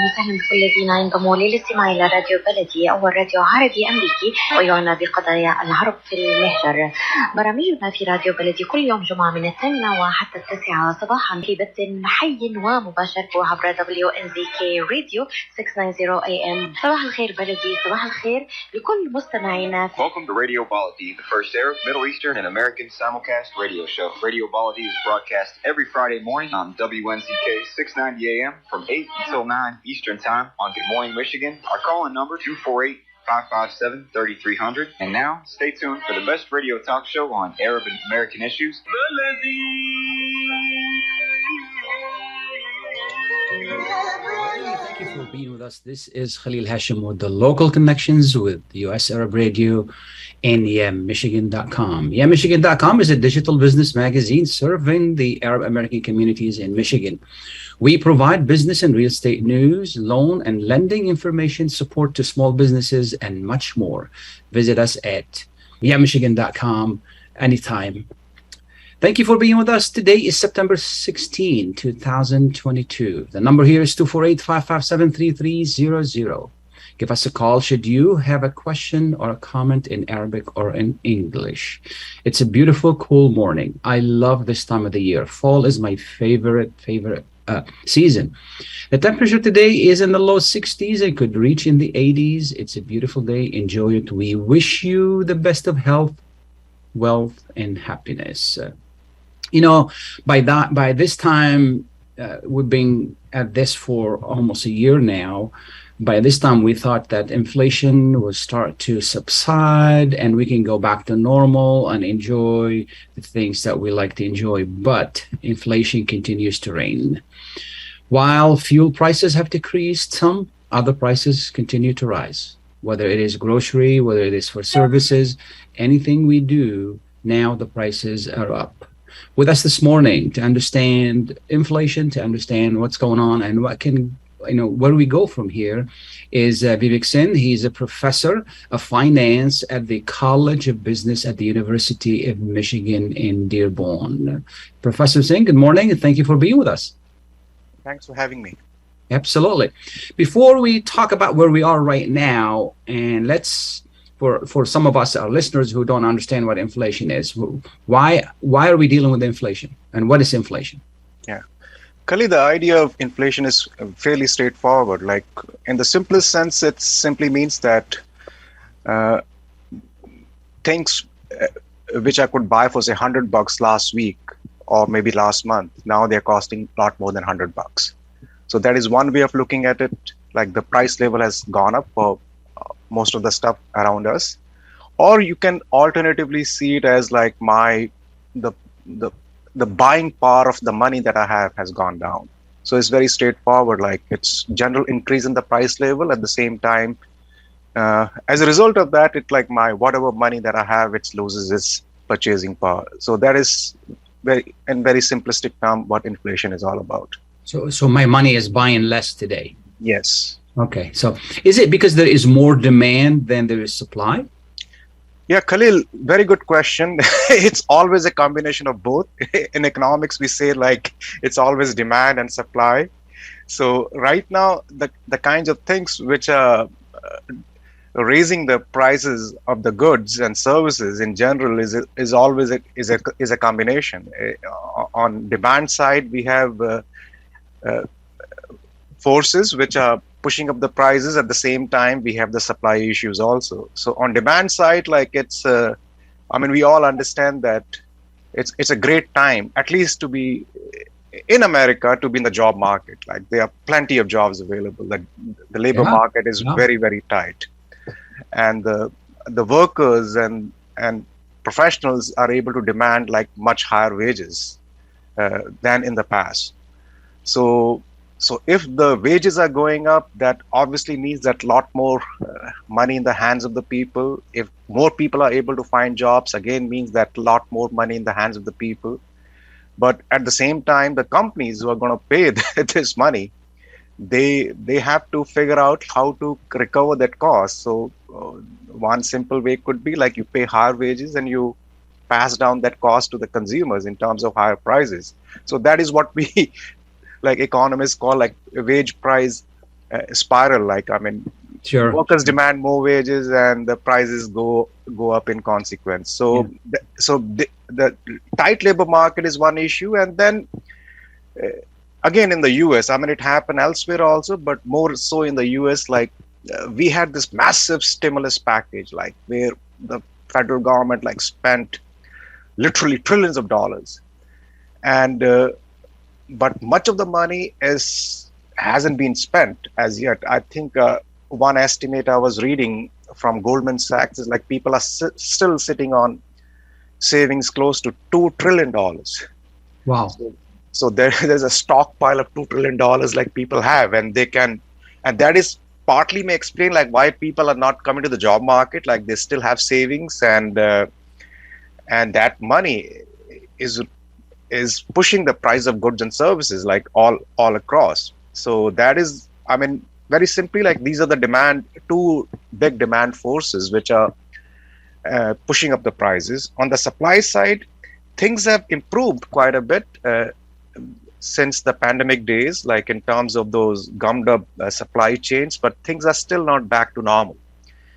وسهلا بكل الذين ينضموا للاستماع إلى راديو بلدي أول راديو عربي أمريكي ويعنى بقضايا العرب في المحور. برامجنا في راديو بلدي كل يوم جمعة من 8 وحتى 9 صباحا في بث حي ومباشر عبر WNZK راديو 690 AM. صباح الخير بلدي، صباح الخير لكل مستمعينا. Welcome to Radio Baladi, the first Arab, Middle Eastern, and American simulcast radio show. Radio Baladi is broadcast every Friday morning on WNZK 690 AM from 8 until 9 Eastern Time on Good Morning, Michigan. Our call-in number 248-557-3300. And now, stay tuned for the best radio talk show on Arab and American issues. Thank you for being with us. This is Khalil Hachem with the local connections with US Arab Radio and Michigan.com. Michigan.com is a digital business magazine serving the Arab American communities in Michigan. We provide business and real estate news, loan and lending information, support to small businesses, and much more. Visit us at Michigan.com anytime. Thank you for being with us. Today is September 16, 2022. The number here is 248-557-3300. Give us a call should you have a question or a comment in Arabic or in English. It's a beautiful, cool morning. I love this time of the year. Fall is my favorite season. The temperature today is in the low 60s. It could reach in the 80s. It's a beautiful day. Enjoy it. We wish you the best of health, wealth, and happiness. By this time, we've been at this for almost a year now. By this time, we thought that inflation would start to subside and we can go back to normal and enjoy the things that we like to enjoy. But inflation continues to reign. While fuel prices have decreased, some other prices continue to rise. Whether it is grocery, whether it is for services, anything we do, now the prices are up. With us this morning to understand inflation, to understand what's going on and where we go from here is Vivek Singh. He's a professor of finance at the College of Business at the University of Michigan-Dearborn. Professor Singh, good morning and thank you for being with us. Thanks for having me. Absolutely. Before we talk about where we are right now, and for some of us, our listeners who don't understand what inflation is, why are we dealing with inflation and what is inflation? Yeah. Khalil, the idea of inflation is fairly straightforward. Like in the simplest sense, it simply means that things which I could buy for say $100 last week or maybe last month, now they're costing a lot more than $100. So that is one way of looking at it. Like the price level has gone up for most of the stuff around us. Or you can alternatively see it as like the buying power of the money that I have has gone down. So it's very straightforward, like it's general increase in the price level. At the same time, as a result of that, it's like my whatever money that I have, it loses its purchasing power. So that is very simplistic term what inflation is all about. So my money is buying less today? Yes. Okay. So is it because there is more demand than there is supply? Yeah, Khalil, very good question. It's always a combination of both. In economics, we say like it's always demand and supply. So right now, the kinds of things which are raising the prices of the goods and services in general is always a combination. On demand side, we have forces which are pushing up the prices. At the same time, we have the supply issues also. So on demand side, like we all understand that it's a great time, at least to be in America, to be in the job market. Like there are plenty of jobs available. The labor market is very, very tight. And the workers and professionals are able to demand like much higher wages than in the past. So if the wages are going up, that obviously means that a lot more money in the hands of the people. If more people are able to find jobs, again means that a lot more money in the hands of the people. But at the same time, the companies who are going to pay this money, they have to figure out how to recover that cost. So one simple way could be like you pay higher wages and you pass down that cost to the consumers in terms of higher prices. So that is what we like economists call like a wage price spiral. Like, I mean, Sure. workers demand more wages and the prices go up in consequence. So the tight labor market is one issue, and then again in the US, I mean, it happened elsewhere also, but more so in the US. Like we had this massive stimulus package, like where the federal government like spent literally trillions of dollars, and but much of the money hasn't been spent as yet. I think one estimate I was reading from Goldman Sachs is like people are still sitting on savings close to $2 trillion. Wow. So there's a stockpile of $2 trillion like people have, and that is partly may explain like why people are not coming to the job market. Like they still have savings, and that money is pushing the price of goods and services like all across. So that is, I mean, very simply, like these are the two big demand forces which are pushing up the prices. On the supply side, things have improved quite a bit since the pandemic days, like in terms of those gummed up supply chains, but things are still not back to normal.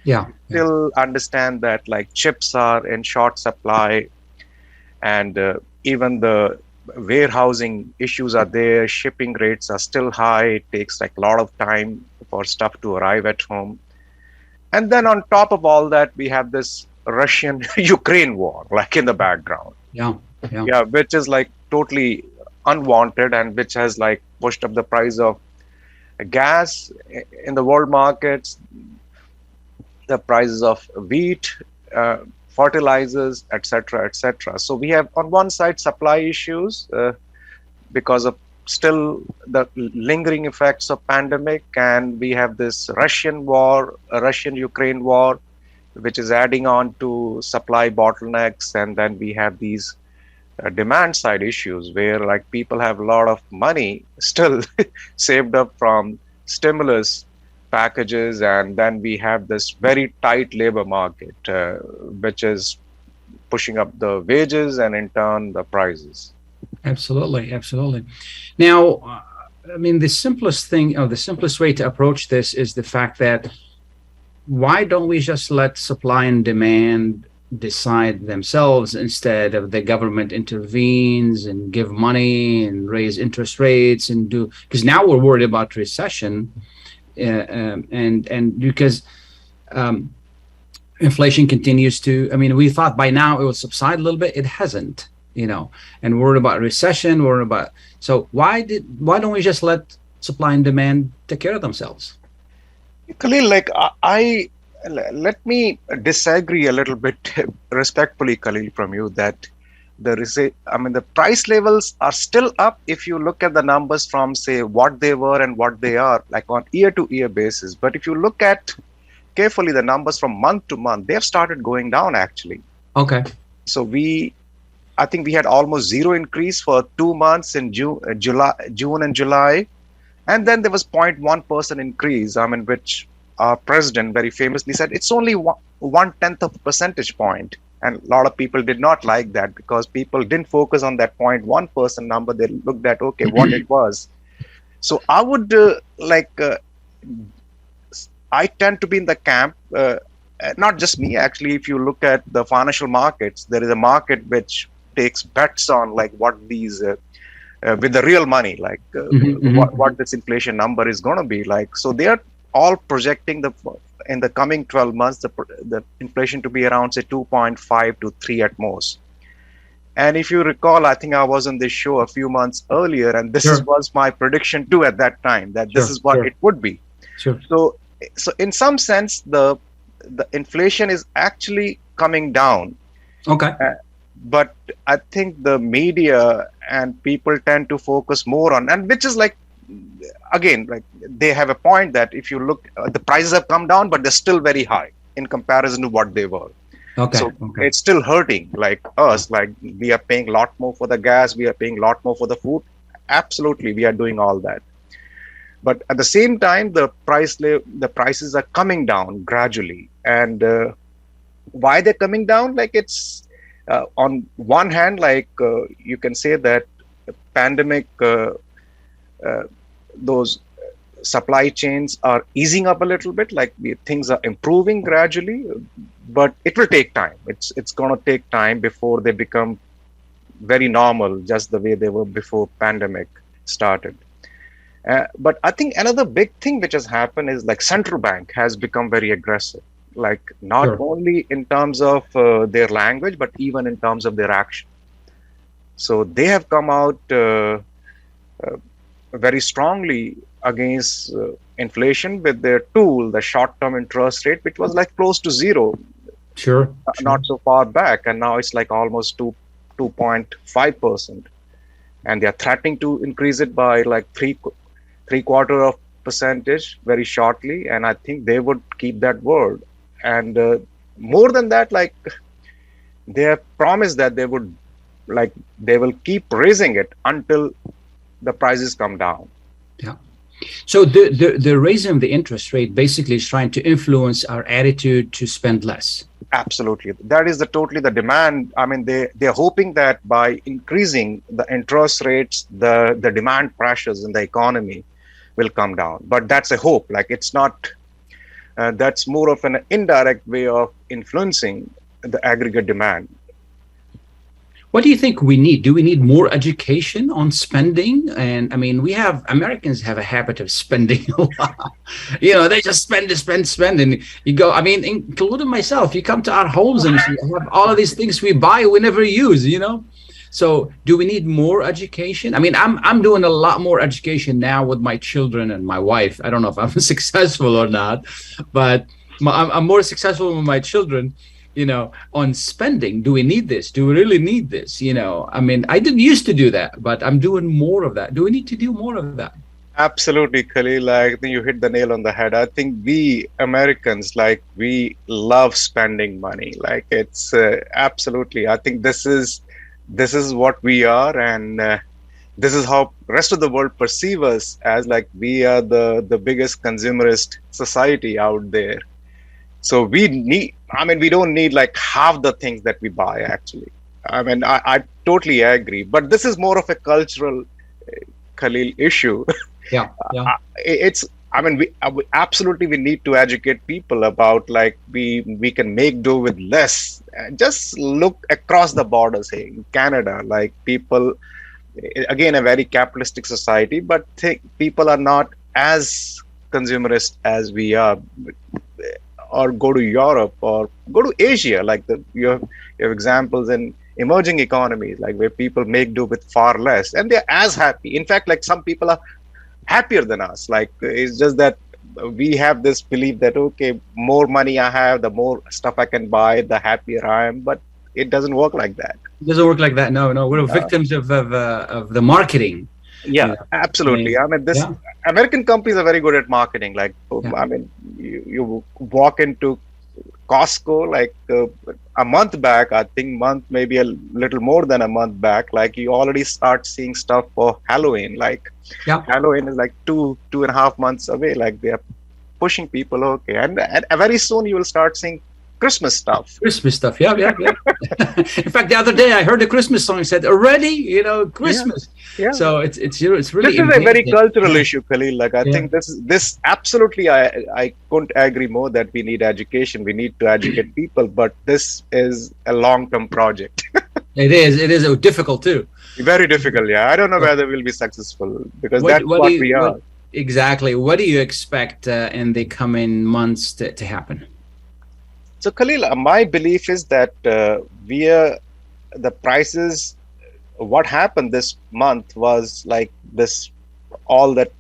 Yeah. Still understand that like chips are in short supply, and even the warehousing issues are there. Shipping rates are still high. It takes like a lot of time for stuff to arrive at home. And then on top of all that, we have this Russian-Ukraine war, like in the background. Yeah. Which is like totally unwanted, and which has like pushed up the price of gas in the world markets, the prices of wheat, fertilizers, etc., etc. So we have on one side supply issues because of still the lingering effects of pandemic, and we have this Russian-Ukraine war, which is adding on to supply bottlenecks, and then we have these demand side issues where like people have a lot of money still saved up from stimulus packages, and then we have this very tight labor market which is pushing up the wages and in turn the prices. Absolutely. Now, I mean, the simplest thing, or the simplest way to approach this is the fact that why don't we just let supply and demand decide themselves instead of the government intervenes and give money and raise interest rates and do, because now we're worried about recession. And because inflation continues to, I mean, we thought by now it would subside a little bit. It hasn't, and we're worried about recession. So why don't we just let supply and demand take care of themselves? Khalil, like let me disagree a little bit respectfully, Khalil, from you that the price levels are still up if you look at the numbers from say what they were and what they are, like on year-to-year basis. But if you look at carefully the numbers from month to month, they have started going down actually. Okay. So I think we had almost zero increase for 2 months in June and July, and then there was 0.1% increase. I mean, which our president very famously said it's only 1/10 of a percentage point. And a lot of people did not like that because people didn't focus on that 0.1% number. They looked at, okay, what it was. So I would I tend to be in the camp, not just me, actually. If you look at the financial markets, there is a market which takes bets on like what these, with the real money, like what this inflation number is going to be like. So they are all projecting in the coming 12 months, the inflation to be around, say, 2.5 to 3 at most. And if you recall, I think I was on this show a few months earlier, and this was my prediction too at that time, that this is what it would be. So in some sense, the inflation is actually coming down. Okay. But I think the media and people tend to focus more on, and which is like, again, like they have a point that if you look, the prices have come down, but they're still very high in comparison to what they were. Okay. So it's still hurting like us. Like we are paying a lot more for the gas. We are paying a lot more for the food. Absolutely. We are doing all that. But at the same time, the prices are coming down gradually. And why they're coming down? Like it's on one hand, like you can say that the pandemic, those supply chains are easing up a little bit. Like things are improving gradually, but it will take time. It's going to take time before they become very normal, just the way they were before pandemic started. But I think another big thing which has happened is like central bank has become very aggressive, like not Sure. only in terms of their language, but even in terms of their action. So they have come out very strongly against inflation with their tool, the short-term interest rate, which was like close to zero, Sure. not so far back, and now it's like almost 2.5%, and they are threatening to increase it by like three quarter of percentage very shortly, and I think they would keep that word. And more than that, like they have promised that they will keep raising it until the prices come down. Yeah. So the raising of the interest rate basically is trying to influence our attitude to spend less. Absolutely, that is totally the demand. I mean, they're hoping that by increasing the interest rates, the demand pressures in the economy will come down. But that's a hope. Like it's not. That's more of an indirect way of influencing the aggregate demand. What do you think we need? Do we need more education on spending? And I mean, Americans have a habit of spending a lot. They just spend. And you go, I mean, including myself, you come to our homes and you have all of these things we buy, we never use, So do we need more education? I mean, I'm doing a lot more education now with my children and my wife. I don't know if I'm successful or not, but I'm more successful with my children, on spending. Do we need this? Do we really need this? I mean, I didn't used to do that, but I'm doing more of that. Do we need to do more of that? Absolutely, Khalil. I think you hit the nail on the head. I think we Americans, we love spending money. Like it's absolutely. I think this is what we are, and this is how rest of the world perceive us as. Like we are the biggest consumerist society out there. So we don't need like half the things that we buy, actually. I mean, I totally agree. But this is more of a cultural, Khalil, issue. Yeah. We absolutely need to educate people about like we can make do with less. Just look across the borders, hey, in Canada, like people, again, a very capitalistic society, but people are not as consumerist as we are. Or go to Europe or go to Asia, like you have examples in emerging economies, like where people make do with far less, and they're as happy. In fact, like some people are happier than us. Like it's just that we have this belief that okay, more money I have, the more stuff I can buy, the happier I am. But it doesn't work like that. It doesn't work like that. No, we're victims of the marketing. Yeah, absolutely. I mean, American companies are very good at marketing. Like, I mean, you walk into Costco like a month back, I think maybe a little more than a month back, like you already start seeing stuff for Halloween. Like Halloween is like 2.5 months away. Like they are pushing people. Okay. And very soon you will start seeing Christmas stuff. Yeah. In fact, the other day I heard a Christmas song said already, Christmas. Yeah. So it's really. This is a very cultural issue, Khalil. Like I think this absolutely. I couldn't agree more that we need education. We need to educate people, but this is a long-term project. It is difficult too. Very difficult. Yeah, I don't know whether we'll be successful because that's what we are. Exactly. What do you expect in the coming months to happen? So Khalil, my belief is that the prices, what happened this month was like all that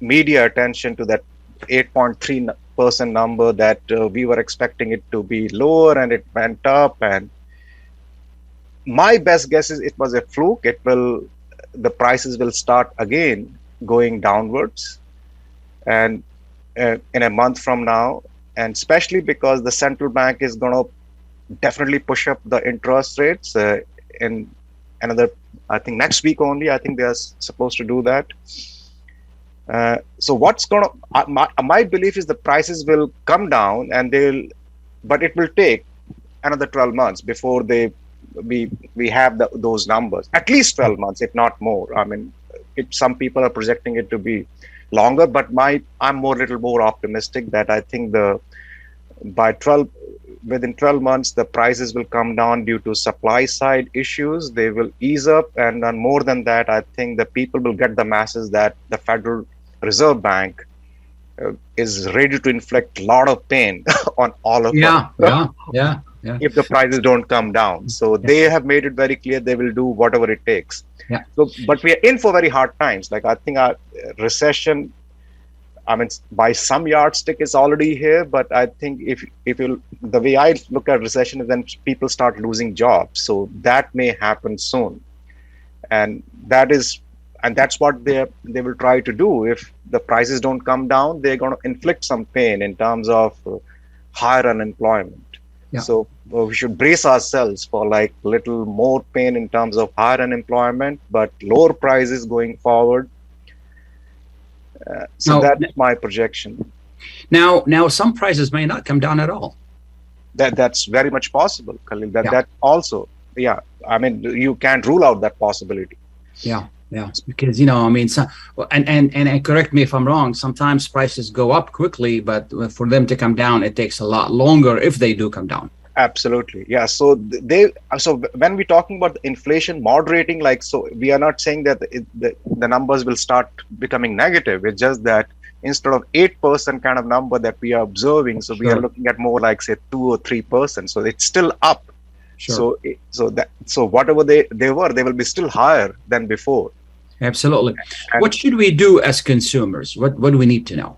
media attention to that 8.3% number that we were expecting it to be lower, and it went up. And my best guess is it was a fluke. The prices will start again going downwards, and in a month from now. And especially because the central bank is going to definitely push up the interest rates in another, I think next week only, I think they are supposed to do that. So what's going to, my belief is the prices will come down but it will take another 12 months before we have those numbers, at least 12 months, if not more. I mean, some people are projecting it to be longer, but I'm little more optimistic that I think within 12 months, the prices will come down due to supply side issues. They will ease up. And then more than that, I think the people will get the masses that the Federal Reserve Bank is ready to inflict a lot of pain on all of us. Yeah. If the prices don't come down. So they have made it very clear they will do whatever it takes. Yeah. So, but we are in for very hard times. Like, I think our recession, I mean, by some yardstick is already here, but I think if the way I look at recession is when people start losing jobs. So that may happen soon. And that's what they will try to do. If the prices don't come down, they're going to inflict some pain in terms of higher unemployment. Yeah. So we should brace ourselves for like little more pain in terms of higher unemployment, but lower prices going forward. That's my projection. Now, some prices may not come down at all. That's very much possible, Khalil. That also, yeah. I mean, you can't rule out that possibility. Yeah. Because I mean, and correct me if I'm wrong. Sometimes prices go up quickly, but for them to come down, it takes a lot longer if they do come down. Absolutely, yeah. So when we're talking about inflation moderating, so we are not saying that the numbers will start becoming negative. It's just that instead of 8% kind of number that we are observing, so we are looking at more like say 2 or 3%. So it's still up. Sure. So whatever they were, they will be still higher than before. Absolutely. And what should we do as consumers? What do we need to know?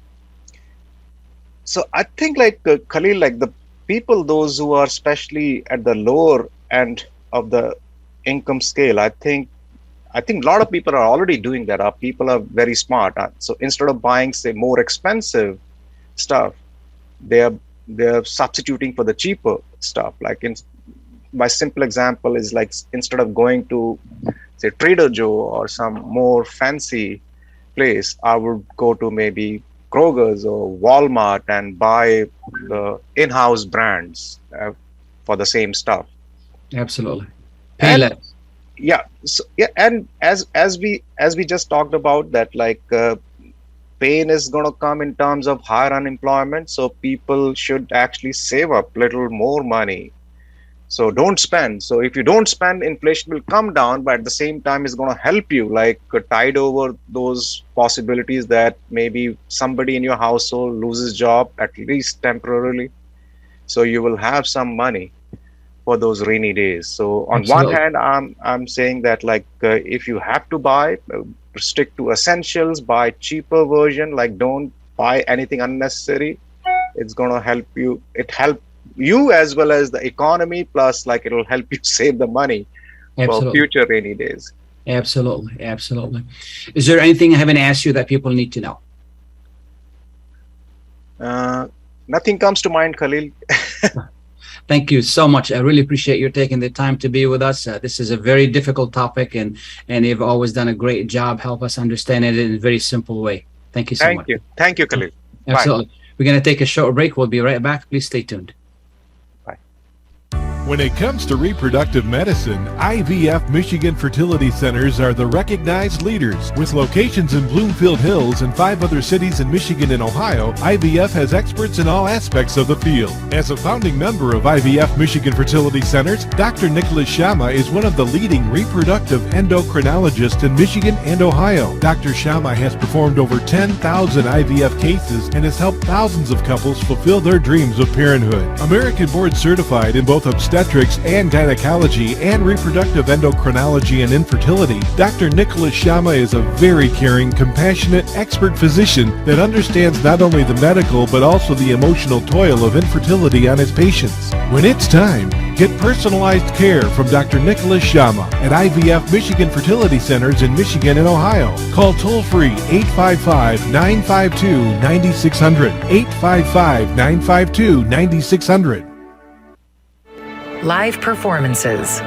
So I think Khalil, the people, those who are especially at the lower end of the income scale, I think a lot of people are already doing that. Our people are very smart. So instead of buying, say, more expensive stuff, they're substituting for the cheaper stuff. My simple example is instead of going to, say, Trader Joe or some more fancy place, I would go to maybe Kroger's or Walmart and buy the in-house brands for the same stuff. Absolutely. Pay less. Yeah. So, yeah. And as we just talked about that, pain is going to come in terms of higher unemployment. So people should actually save up a little more money. So don't spend. So if you don't spend, inflation will come down, but at the same time, it's going to help you tide over those possibilities that maybe somebody in your household loses job, at least temporarily. So you will have some money for those rainy days. So on Absolutely. One hand, I'm saying that if you have to buy, stick to essentials, buy cheaper version, don't buy anything unnecessary. It's going to help you. It helps you as well as the economy, plus it'll help you save the money for future rainy days. Absolutely. Is there anything I haven't asked you that people need to know? Nothing comes to mind, Khalil. Thank you so much. I really appreciate you taking the time to be with us. This is a very difficult topic, and you've always done a great job. Help us understand it in a very simple way. Thank you so much. Thank you, Khalil. Absolutely. Bye. We're going to take a short break. We'll be right back. Please stay tuned. When it comes to reproductive medicine, IVF Michigan Fertility Centers are the recognized leaders. With locations in Bloomfield Hills and 5 other cities in Michigan and Ohio, IVF has experts in all aspects of the field. As a founding member of IVF Michigan Fertility Centers, Dr. Nicholas Shama is one of the leading reproductive endocrinologists in Michigan and Ohio. Dr. Shama has performed over 10,000 IVF cases and has helped thousands of couples fulfill their dreams of parenthood. American board certified in both obstetrics and gynecology and reproductive endocrinology and infertility, Dr. Nicholas Shama is a very caring, compassionate, expert physician that understands not only the medical but also the emotional toil of infertility on his patients. When it's time, get personalized care from Dr. Nicholas Shama at IVF Michigan Fertility Centers in Michigan and Ohio. Call toll-free 855-952-9600, 855-952-9600. Live performances,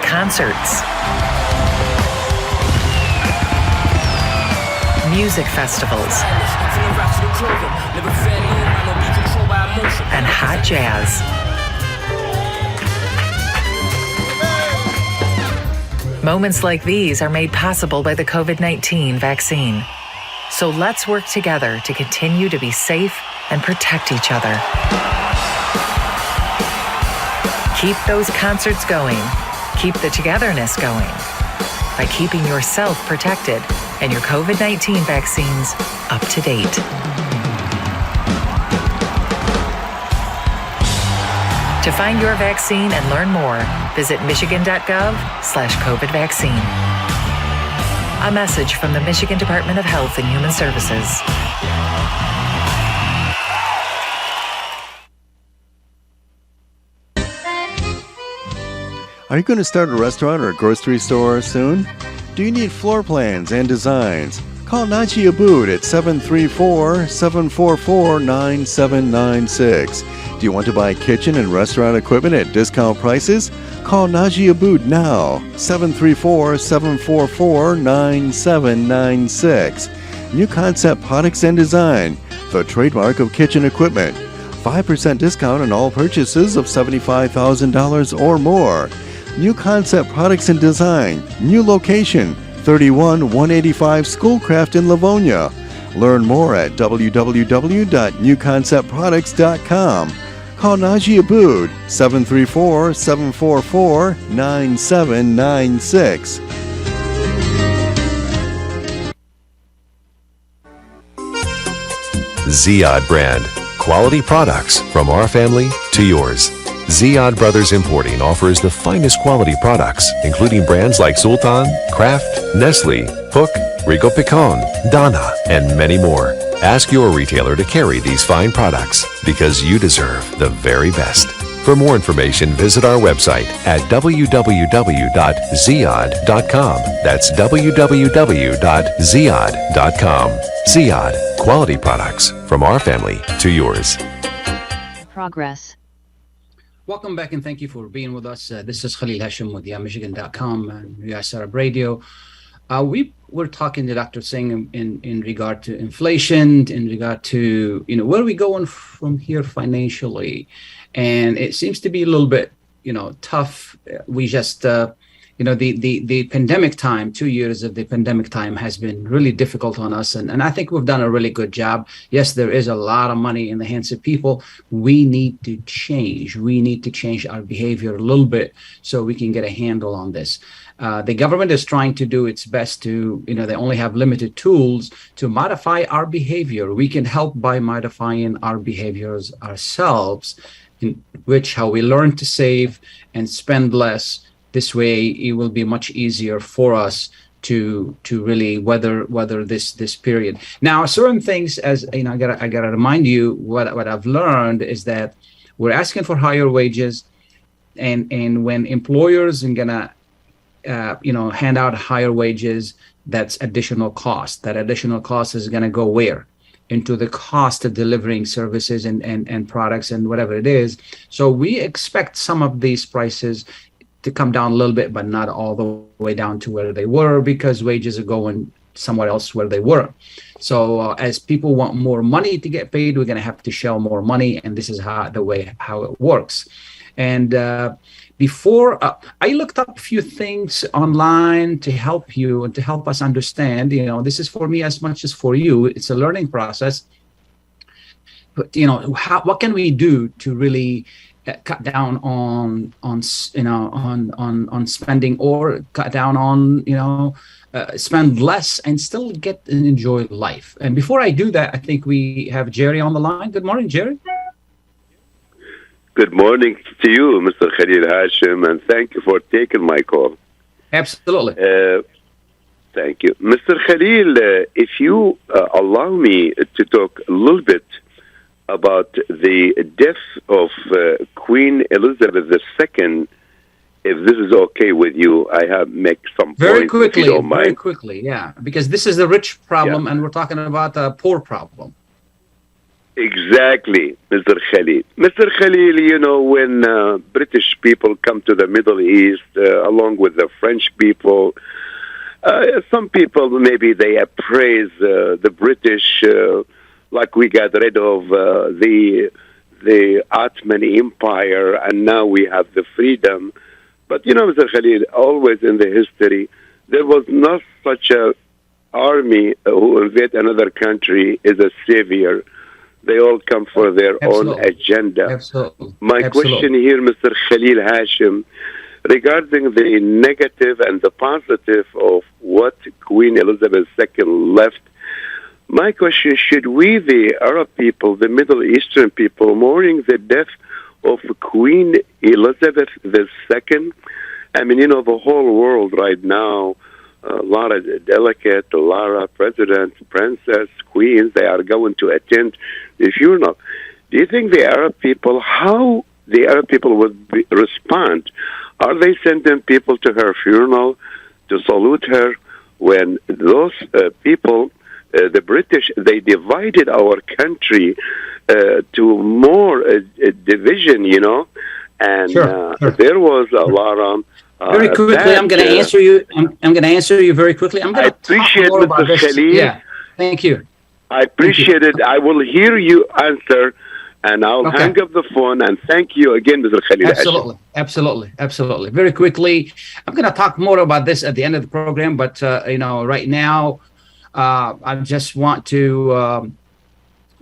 concerts, music festivals, and hot jazz. Moments like these are made possible by the COVID-19 vaccine. So let's work together to continue to be safe and protect each other. Keep those concerts going. Keep the togetherness going by keeping yourself protected and your COVID-19 vaccines up to date. To find your vaccine and learn more, visit michigan.gov/COVID vaccine. A message from the Michigan Department of Health and Human Services. Are you going to start a restaurant or a grocery store soon? Do you need floor plans and designs? Call Naji Abood at 734-744-9796. Do you want to buy kitchen and restaurant equipment at discount prices? Call Naji Abood now, 734-744-9796. New Concept Products and Design, the trademark of kitchen equipment. 5% discount on all purchases of $75,000 or more. New Concept Products and Design, new location, 31185 Schoolcraft in Livonia. Learn more at www.newconceptproducts.com. Call Naji Abood, 734-744-9796. Ziyad brand. Quality products from our family to yours. Ziyad Brothers Importing offers the finest quality products, including brands like Sultan, Kraft, Nestle, Hook, Rico Picon, Donna, and many more. Ask your retailer to carry these fine products because you deserve the very best. For more information, visit our website at www.ziyad.com. That's www.ziyad.com. Ziyad, quality products from our family to yours. Progress. Welcome back and thank you for being with us. This is Khalil Hachem with Michigan.com and US Arab Radio. We were talking to Dr. Singh in regard to inflation, in regard to where are we going from here financially, and it seems to be a little bit tough. We just the pandemic time, 2 years of the pandemic time has been really difficult on us, and I think we've done a really good job. Yes, there is a lot of money in the hands of people. We need to change. We need to change our behavior a little bit so we can get a handle on this. The government is trying to do its best to, they only have limited tools to modify our behavior. We can help by modifying our behaviors ourselves, in which how we learn to save and spend less. This way, it will be much easier for us to really weather this period. Now, certain things, as I gotta remind you, what I've learned is that we're asking for higher wages, and when employers are gonna hand out higher wages, that's additional cost. That additional cost is going to go where? Into the cost of delivering services and products and whatever it is. So we expect some of these prices to come down a little bit, but not all the way down to where they were, because wages are going somewhere else where they were. So as people want more money to get paid, we're going to have to shell more money, and this is how it works. And before I looked up a few things online to help you and to help us understand, this is for me as much as for you. It's a learning process. But what can we do to really cut down on spending, or cut down on spend less and still get and enjoy life? And before I do that, I think we have Jerry on the line. Good morning, Jerry. Good morning to you, Mr. Khalil Hachem, and thank you for taking my call. Absolutely. Thank you. Mr. Khalil, if you allow me to talk a little bit about the death of Queen Elizabeth II, if this is okay with you, I have make some very points, quickly, if you don't mind. Very quickly, yeah, because this is a rich problem, and we're talking about a poor problem. Exactly, Mr. Khalil. Mr. Khalil, when British people come to the Middle East, along with the French people, Some people maybe they praise the British, like we got rid of the Ottoman Empire, and now we have the freedom. But you know, Mr. Khalil, always in the history, there was not such a army who invade another country is a savior. They all come for their own agenda. My question here, Mr. Khalil Hachem, regarding the negative and the positive of what Queen Elizabeth II left, my question, should we, the Arab people, the Middle Eastern people, mourning the death of Queen Elizabeth II? I mean, you know, the whole world right now, a lot of delegates, a lot of presidents, princess, queens, they are going to attend the funeral. Do you think the Arab people, how the Arab people would respond? Are they sending people to her funeral to salute her when those people, the British, they divided our country to more division, you know? And there was a lot of very quickly, I'm going to answer you. I'm going to answer you very quickly. I appreciate it, Mr. Khalil. Yeah, thank you. I appreciate it. I will hear you answer, and I'll hang up the phone. And thank you again, Mr. Khalil. Absolutely. Very quickly, I'm going to talk more about this at the end of the program. But you know, right now, I just want to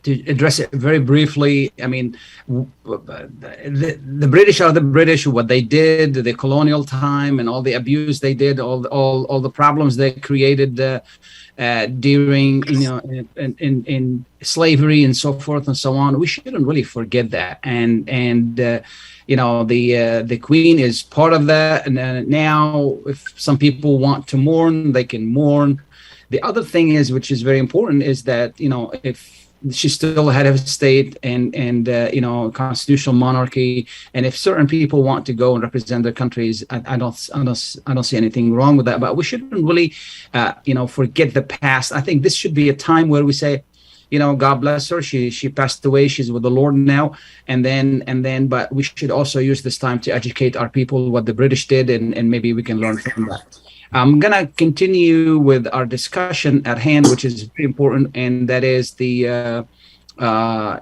address it very briefly. I mean, the British are the British. What they did, the colonial time, and all the abuse they did, all the problems they created during, you know, in slavery and so forth and so on. We shouldn't really forget that. And you know, the Queen is part of that. And now, if some people want to mourn, they can mourn. The other thing is, which is very important, is that, you know, if she's still head of state and you know, constitutional monarchy, and if certain people want to go and represent their countries, I don't see anything wrong with that. But we shouldn't really you know, forget the past. I think this should be a time where we say, you know, God bless her, she passed away, she's with the Lord now, and then but we should also use this time to educate our people what the British did, and maybe we can learn from that. I'm going to continue with our discussion at hand, which is very important, and that is the,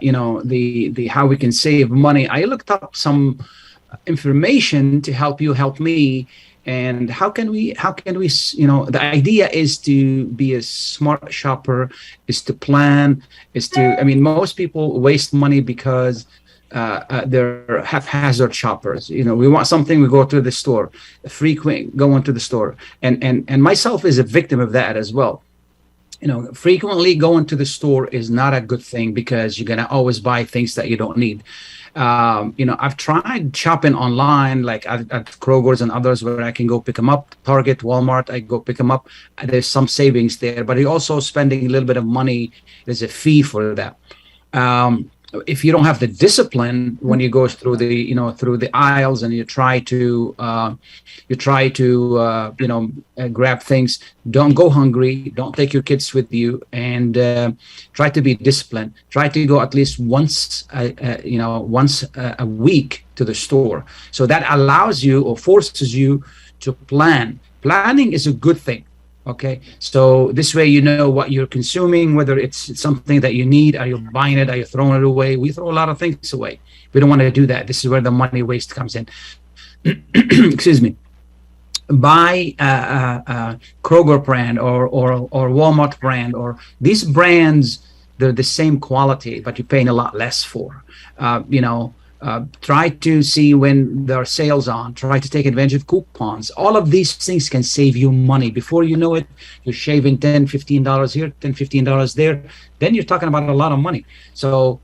you know, the how we can save money. I looked up some information to help me, and how can we, you know, the idea is to be a smart shopper, is to plan, I mean, most people waste money because they're haphazard shoppers. You know, we want something, we go to the store, frequent going to the store, and myself is a victim of that as well. You know, frequently going to the store is not a good thing because you're gonna always buy things that you don't need. You know, I've tried shopping online, like at Kroger's and others, where I can go pick them up. Target, Walmart, I go pick them up. There's some savings there, but you're also spending a little bit of money. There's a fee for that. If you don't have the discipline when you go through the, you know, through the aisles, and you try to you know, grab things, don't go hungry, don't take your kids with you, and try to be disciplined. Try to go at least once a week to the store. So that allows you or forces you to plan. Planning is a good thing. Okay, so this way you know what you're consuming, whether it's something that you need, are you buying it, are you throwing it away? We throw a lot of things away. We don't want to do that. This is where the money waste comes in. Excuse me. Buy Kroger brand or Walmart brand, or these brands, they're the same quality, but you're paying a lot less for. You know, try to see when there are sales on. Try to take advantage of coupons. All of these things can save you money. Before you know it, you're shaving $10, $15 here, $10, $15 there. Then you're talking about a lot of money. So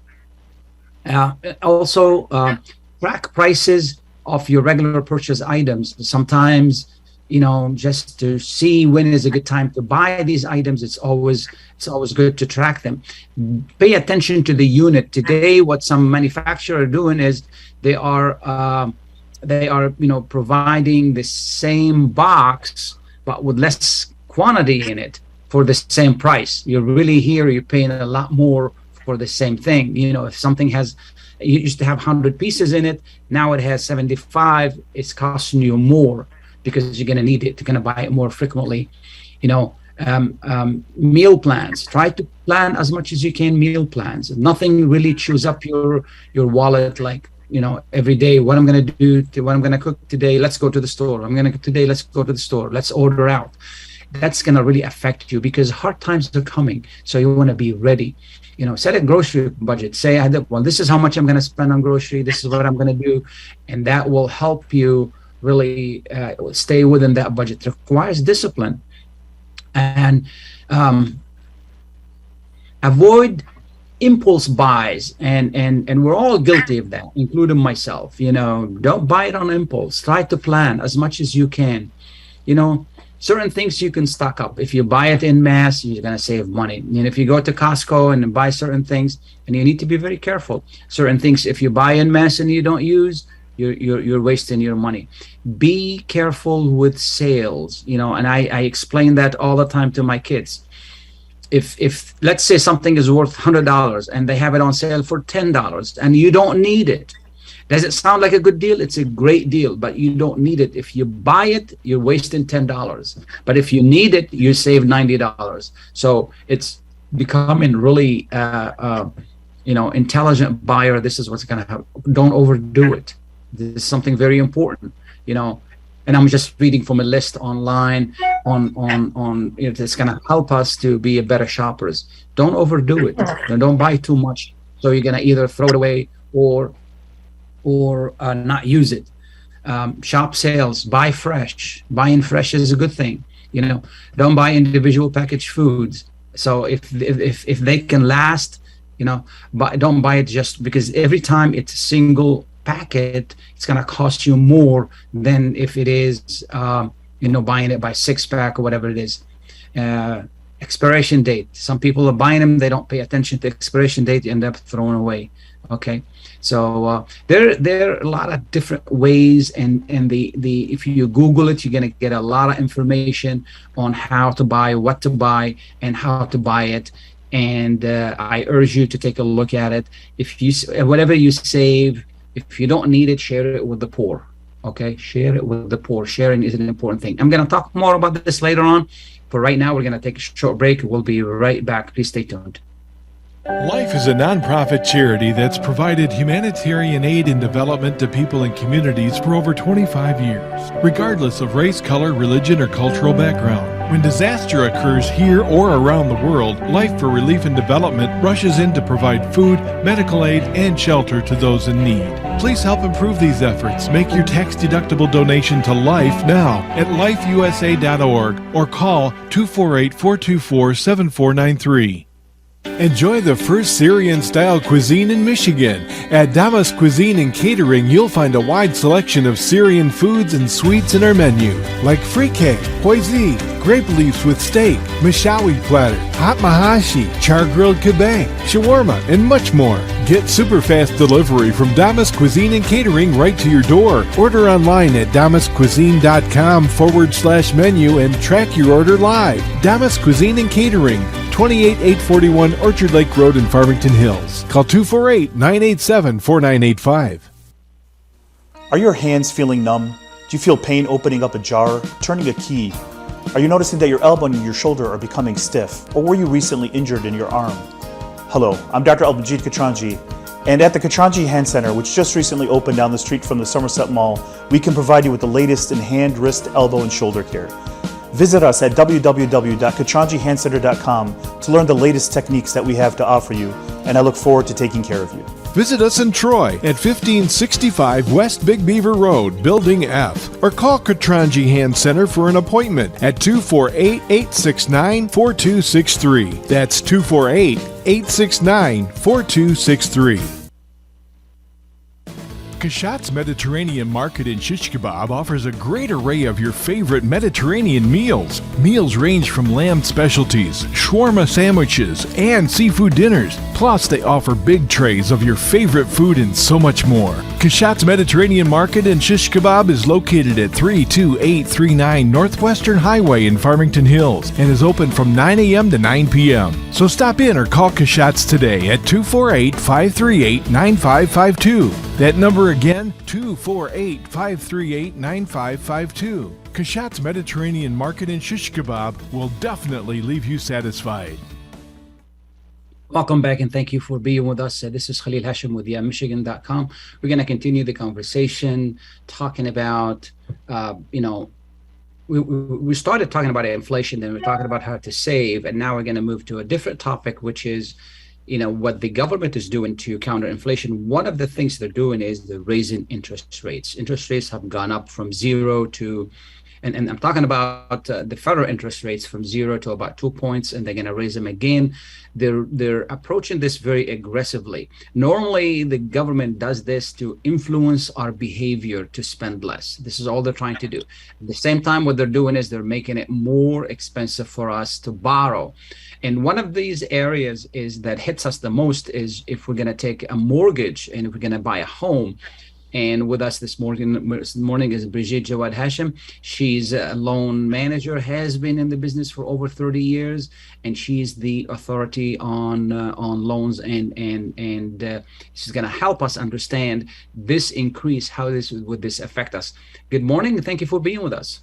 also track prices of your regular purchase items. Sometimes, you know, just to see when is a good time to buy these items. It's always good to track them. Pay attention to the unit. Today, what some manufacturers are doing is they are you know, providing the same box but with less quantity in it for the same price. You're really here, you're paying a lot more for the same thing. You know, if something has, you used to have 100 pieces in it, now it has 75, it's costing you more, because you're going to need it, you're going to buy it more frequently. Meal plans. Try to plan as much as you can meal plans. Nothing really chews up your wallet like, every day, what I'm going to do, what I'm going to cook today, let's go to the store. Let's go to the store. Let's order out. That's going to really affect you because hard times are coming. So you want to be ready. Set a grocery budget. Say, well, this is how much I'm going to spend on grocery. This is what I'm going to do. And that will help you really stay within that budget. It requires discipline. And avoid impulse buys, and we're all guilty of that, including myself. Don't buy it on impulse. Try to plan as much as you can. Certain things you can stock up. If you buy it in mass, you're going to save money. And if you go to Costco and buy certain things, and you need to be very careful. Certain things, if you buy in mass and you don't use, you're wasting your money. Be careful with sales. And I explain that all the time to my kids. If let's say something is worth $100 and they have it on sale for $10 and you don't need it, does it sound like a good deal? It's a great deal, but you don't need it. If you buy it, you're wasting $10. But if you need it, you save $90. So it's becoming really, intelligent buyer. This is what's going to happen. Don't overdo it. This is something very important, And I'm just reading from a list online on it's going to help us to be a better shoppers. Don't overdo it. Don't buy too much. So you're going to either throw it away or not use it. Shop sales, buy fresh. Buying fresh is a good thing. Don't buy individual packaged foods. So if they can last, don't buy it just because every time it's a single packet, it's going to cost you more than if it is buying it by 6-pack or whatever it is. Expiration date, some people are buying them, they don't pay attention to expiration date, you end up throwing away. Okay, so there are a lot of different ways, and the if you Google it, you're going to get a lot of information on how to buy, what to buy, and how to buy it. And I urge you to take a look at it. If you whatever you save, if you don't need it, share it with the poor. Okay, share it with the poor. Sharing is an important thing. I'm going to talk more about this later on. For right now, we're going to take a short break. We'll be right back. Please stay tuned. Life is a nonprofit charity that's provided humanitarian aid and development to people and communities for over 25 years, regardless of race, color, religion, or cultural background. When disaster occurs here or around the world, Life for Relief and Development rushes in to provide food, medical aid, and shelter to those in need. Please help improve these efforts. Make your tax-deductible donation to Life now at lifeusa.org or call 248-424-7493. Enjoy the first Syrian-style cuisine in Michigan. At Damas Cuisine and Catering, you'll find a wide selection of Syrian foods and sweets in our menu, like frikeh, hoisin, grape leaves with steak, mashawi platter, hot mahashi, char-grilled kebab, shawarma, and much more. Get super fast delivery from Damas Cuisine and Catering right to your door. Order online at damascuisine.com/menu and track your order live. Damas Cuisine and Catering, 28841 Orchard Lake Road in Farmington Hills. Call 248-987-4985. Are your hands feeling numb? Do you feel pain opening up a jar, turning a key? Are you noticing that your elbow and your shoulder are becoming stiff? Or were you recently injured in your arm? Hello, I'm Dr. Albajit Katranji, and at the Katranji Hand Center, which just recently opened down the street from the Somerset Mall, we can provide you with the latest in hand, wrist, elbow, and shoulder care. Visit us at www.katranjihandcenter.com to learn the latest techniques that we have to offer you, and I look forward to taking care of you. Visit us in Troy at 1565 West Big Beaver Road, Building F, or call Katranji Hand Center for an appointment at 248-869-4263. That's 248-869-4263. Kashat's Mediterranean Market in Shish Kebab offers a great array of your favorite Mediterranean meals. Meals range from lamb specialties, shawarma sandwiches, and seafood dinners. Plus, they offer big trays of your favorite food and so much more. Kashat's Mediterranean Market in Shish Kebab is located at 32839 Northwestern Highway in Farmington Hills and is open from 9 a.m. to 9 p.m. So stop in or call Kashat's today at 248-538-9552. That number again, 248-538-9552. Kashat's Mediterranean Market and Shish Kebab will definitely leave you satisfied. Welcome back, and thank you for being with us. This is Khalil Hachem with Michigan.com. We're going to continue the conversation talking about, we started talking about inflation, then we're talking about how to save, and now we're going to move to a different topic, which is, what the government is doing to counter inflation. One of the things they're doing is they're raising interest rates. Interest rates have gone up from zero to, and I'm talking about the federal interest rates from 0 to about 2 points, and they're going to raise them again. They're approaching this very aggressively. Normally, the government does this to influence our behavior to spend less. This is all they're trying to do. At the same time, what they're doing is they're making it more expensive for us to borrow. And one of these areas is that hits us the most is if we're going to take a mortgage and if we're going to buy a home. And with us this morning is Bridget Jaward Hachem. She's a loan manager, has been in the business for over 30 years, and she's the authority on loans. And she's going to help us understand this increase, how would this affect us. Good morning. Thank you for being with us.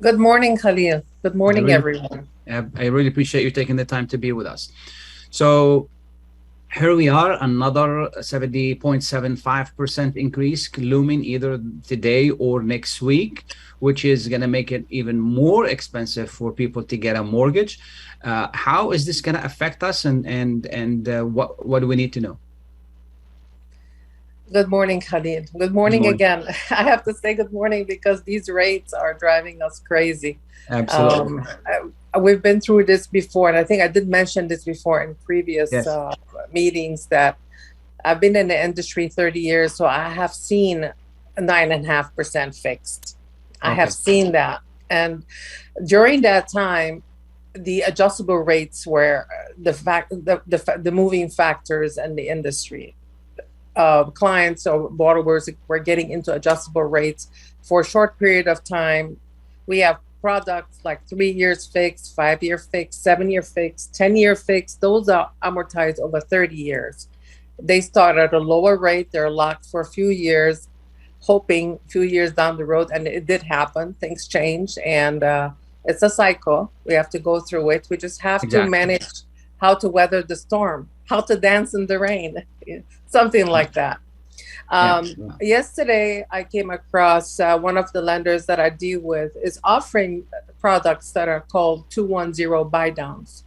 Good morning, Khalil. Good morning, everyone. I really appreciate you taking the time to be with us. So here we are, another 70.75% increase looming either today or next week, which is going to make it even more expensive for people to get a mortgage. How is this going to affect us, and what do we need to know? Good morning, Khalil. Good morning again. I have to say good morning because these rates are driving us crazy. Absolutely. We've been through this before, and I think I did mention this before in previous meetings that I've been in the industry 30 years, so I have seen 9.5% fixed. I have seen that. And during that time, the adjustable rates were the moving factors in the industry. Clients or borrowers were getting into adjustable rates for a short period of time. We have products like 3 years fixed, 5-year fixed, 7-year fixed, 10-year fixed. Those are amortized over 30 years. They start at a lower rate. They're locked for a few years, hoping a few years down the road. And it did happen. Things change. And it's a cycle. We have to go through it. We just have to manage how to weather the storm, how to dance in the rain, something like that. Yesterday, I came across one of the lenders that I deal with is offering products that are called 210 buy downs.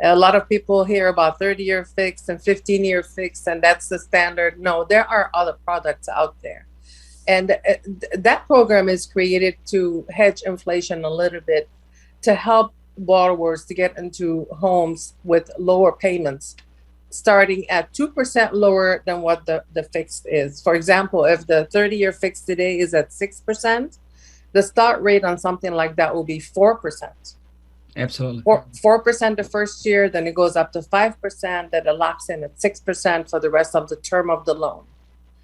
A lot of people hear about 30-year fixed and 15-year fixed, and that's the standard. No, there are other products out there. And that program is created to hedge inflation a little bit, to help borrowers to get into homes with lower payments, starting at 2% lower than what the fixed is. For example, if the 30-year fixed today is at 6%, the start rate on something like that will be 4%. Absolutely. 4% the first year, then it goes up to 5%, then it locks in at 6% for the rest of the term of the loan.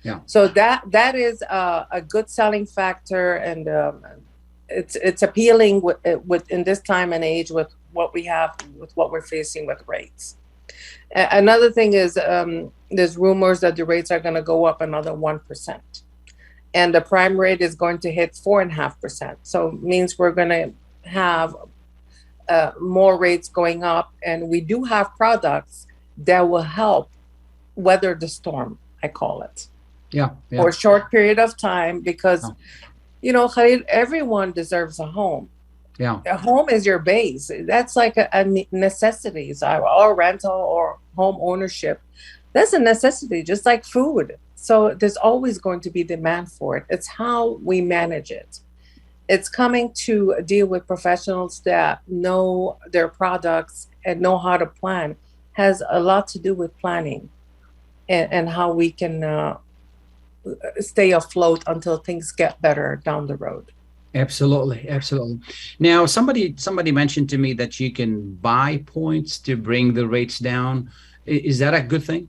Yeah. So that is a good selling factor, and it's appealing with in this time and age with what we have, with what we're facing with rates. Another thing is there's rumors that the rates are going to go up another 1%. And the prime rate is going to hit 4.5%. So it means we're going to have more rates going up. And we do have products that will help weather the storm, I call it. Yeah. For a short period of time, because, Khalil, everyone deserves a home. Yeah. A home is your base. That's like a necessity. Or rental or home ownership. That's a necessity, just like food. So there's always going to be demand for it. It's how we manage it. It's coming to deal with professionals that know their products and know how to plan. Has a lot to do with planning and how we can stay afloat until things get better down the road. Absolutely. Now, somebody mentioned to me that you can buy points to bring the rates down. Is that a good thing?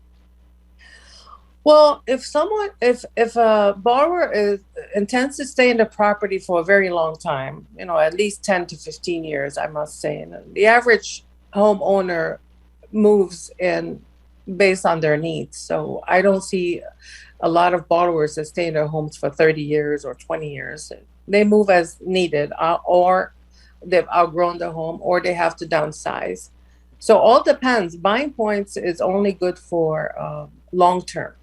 Well, if a borrower intends to stay in the property for a very long time, at least 10 to 15 years, I must say, and the average homeowner moves in based on their needs. So I don't see a lot of borrowers that stay in their homes for 30 years or 20 years. They move as needed, or they've outgrown their home, or they have to downsize. So all depends. Buying points is only good for long term.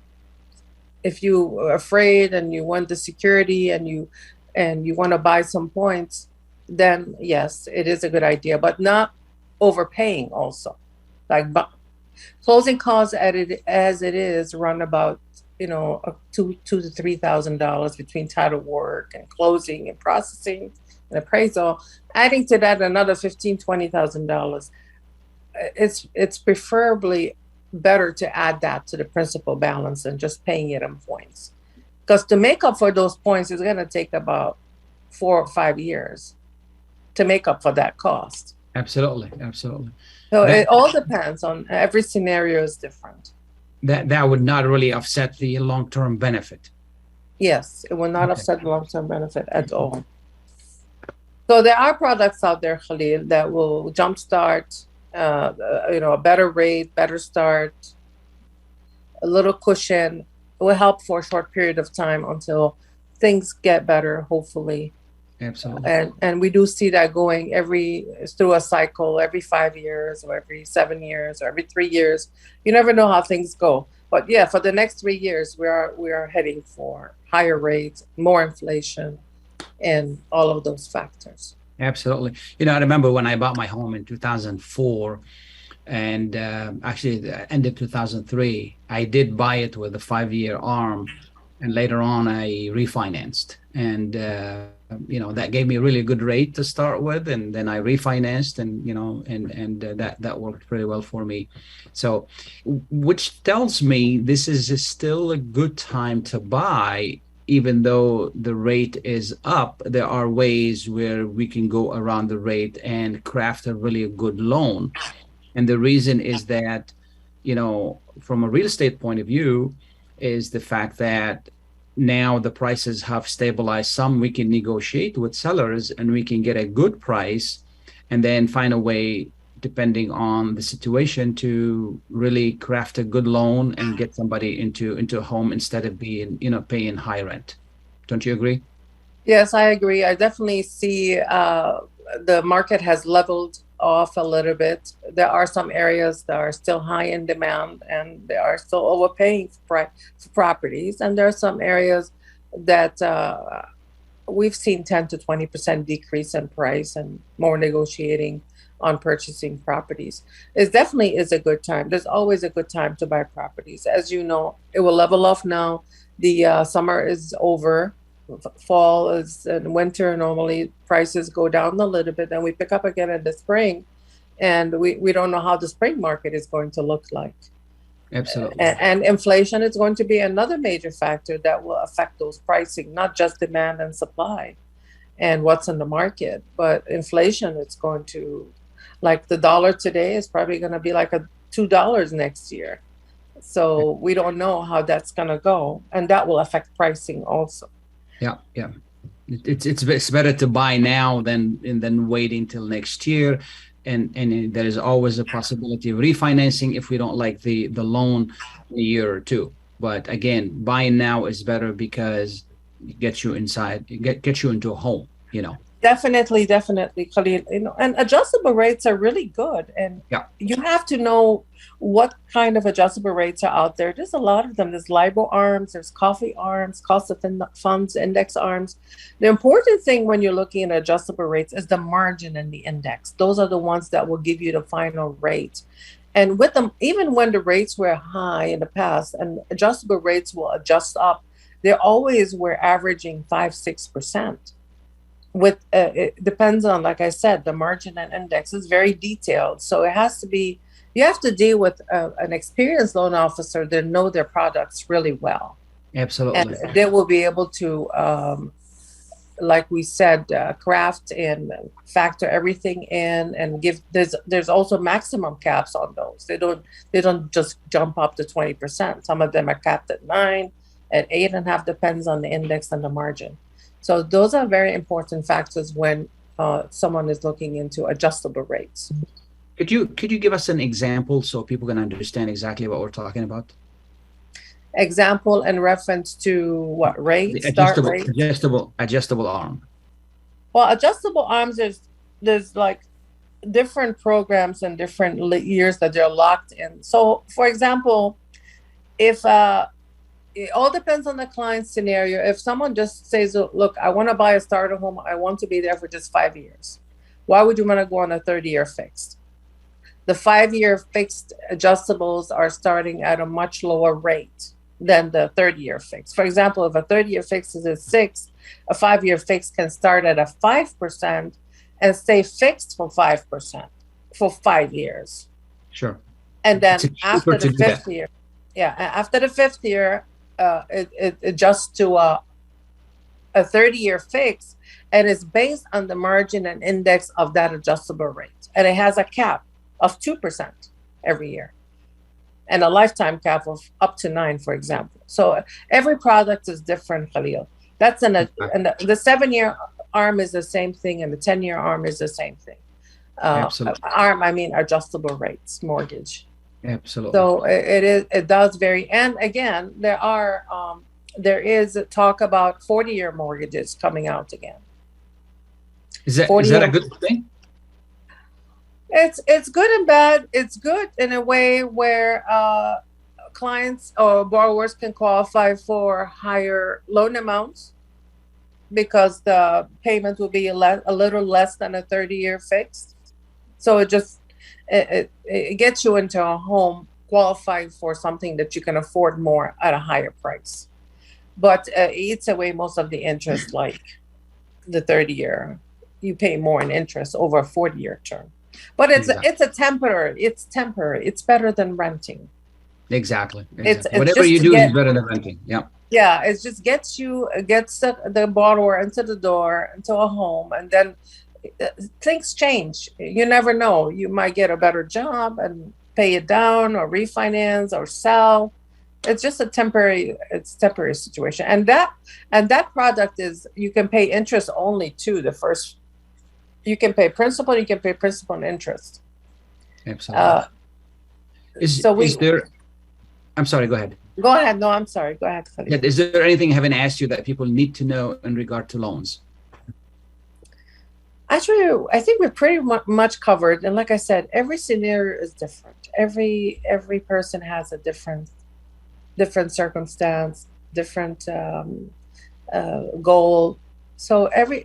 If you are afraid and you want the security and you want to buy some points, then yes, it is a good idea, but not overpaying also. Like closing costs as it is run about $2,000 to $3,000 between title work and closing and processing and appraisal. Adding to that another $15,000 to $20,000. It's preferably better to add that to the principal balance than just paying it in points, because to make up for those points is going to take about 4 or 5 years to make up for that cost. Absolutely. So it all depends on every scenario is different. That would not really offset the long-term benefit. Yes, it will not offset the long-term benefit at all. So there are products out there, Khalil, that will jumpstart, a better rate, better start, a little cushion. It will help for a short period of time until things get better, hopefully. Absolutely. And we do see that going through a cycle, every 5 years or every 7 years or every 3 years. You never know how things go. But yeah, for the next 3 years, we are heading for higher rates, more inflation, and all of those factors. Absolutely. I remember when I bought my home in 2004, and actually the end of 2003, I did buy it with a 5-year ARM, and later on I refinanced, and that gave me a really good rate to start with, and then I refinanced, and that worked pretty well for me. So, which tells me this is still a good time to buy. Even though the rate is up, there are ways where we can go around the rate and craft a really good loan. And the reason is that, from a real estate point of view, is the fact that now the prices have stabilized some. We can negotiate with sellers and we can get a good price and then find a way, depending on the situation, to really craft a good loan and get somebody into a home instead of being, paying high rent. Don't you agree? Yes, I agree. I definitely see the market has leveled off a little bit. There are some areas that are still high in demand and they are still overpaying for properties. And there are some areas that we've seen 10 to 20% decrease in price and more negotiating on purchasing properties. It definitely is a good time. There's always a good time to buy properties. As you know, it will level off now. The summer is over. Fall is, and winter, normally prices go down a little bit, and we pick up again in the spring. And we don't know how the spring market is going to look like. Absolutely. And inflation is going to be another major factor that will affect those pricing, not just demand and supply and what's in the market, but inflation is going to, like the dollar today is probably going to be like $2 next year. So we don't know how that's going to go, and that will affect pricing also. Yeah. It's better to buy now than waiting till next year. And there is always a possibility of refinancing if we don't like the loan in a year or two. But again, buying now is better because it gets you inside, gets you into a home, Definitely, Khalil. And adjustable rates are really good. And you have to know what kind of adjustable rates are out there. There's a lot of them. There's LIBOR ARMs, there's coffee ARMs, cost of funds index ARMs. The important thing when you're looking at adjustable rates is the margin and the index. Those are the ones that will give you the final rate. And with them, even when the rates were high in the past and adjustable rates will adjust up, they always were averaging 5-6%. With it depends on, like I said, the margin and index is very detailed. So it has to be, you have to deal with an experienced loan officer that know their products really well. Absolutely. And they will be able to, like we said, craft and factor everything in and give. There's also maximum caps on those. They don't just jump up to 20%. Some of them are capped at 9, at 8.5, depends on the index and the margin. So those are very important factors when someone is looking into adjustable rates. Could you give us an example so people can understand exactly what we're talking about? Example in reference to what rate? The adjustable ARM. Well, adjustable arms, there's like different programs and different years that they're locked in. So, for example, if it all depends on the client's scenario. If someone just says, look, I want to buy a starter home, I want to be there for just 5 years, why would you want to go on a 30-year fixed? The 5-year fixed adjustables are starting at a much lower rate than the 30-year fixed. For example, if a 30-year fixed is at 6, a 5-year fixed can start at a 5% and stay fixed for 5% for 5 years. Sure. And then after the 5th year, after the 5th year, it adjusts to a 30-year fix, and it's based on the margin and index of that adjustable rate. And it has a cap of 2% every year, and a lifetime cap of up to 9%, for example. So every product is different, Khalil. That's the 7-year arm is the same thing, and the 10-year arm is the same thing. Absolutely. Arm, I mean adjustable rates, mortgage. Absolutely. So it does vary. And again, there is talk about 40-year mortgages coming out again. Is that a good thing? It's good and bad. It's good in a way where clients or borrowers can qualify for higher loan amounts because the payment will be a little less than a 30-year fixed. So it gets you into a home qualified for something that you can afford more at a higher price. But it eats away most of the interest, like the 30-year. You pay more in interest over a 40-year term. But it's temporary. It's temporary. It's better than renting. Exactly. It's whatever you do is better than renting. Yeah. Yeah, it just gets the borrower into the door, into a home, and then things change. You never know. You might get a better job and pay it down, or refinance, or sell. It's just a temporary situation. And that product is, you can pay interest only too. The first, you can pay principal, and interest. Absolutely. I'm sorry, go ahead. Go ahead. No, I'm sorry. Go ahead, Khalil. Yeah, is there anything I haven't asked you that people need to know in regard to loans? Actually, I think we're pretty much covered. And like I said, every scenario is different. Every person has a different circumstance, different goal. So every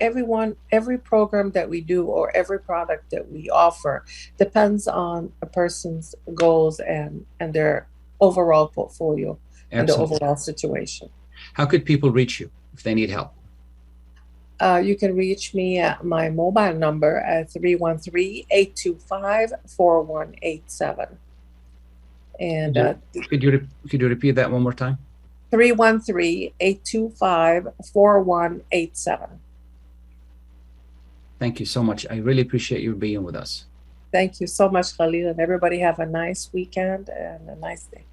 program that we do or every product that we offer depends on a person's goals and their overall portfolio. Absolutely. And the overall situation. How could people reach you if they need help? You can reach me at my mobile number at 313-825-4187. And could you repeat that one more time? 313-825-4187. Thank you so much. I really appreciate you being with us. Thank you so much, Khalil, and everybody have a nice weekend and a nice day.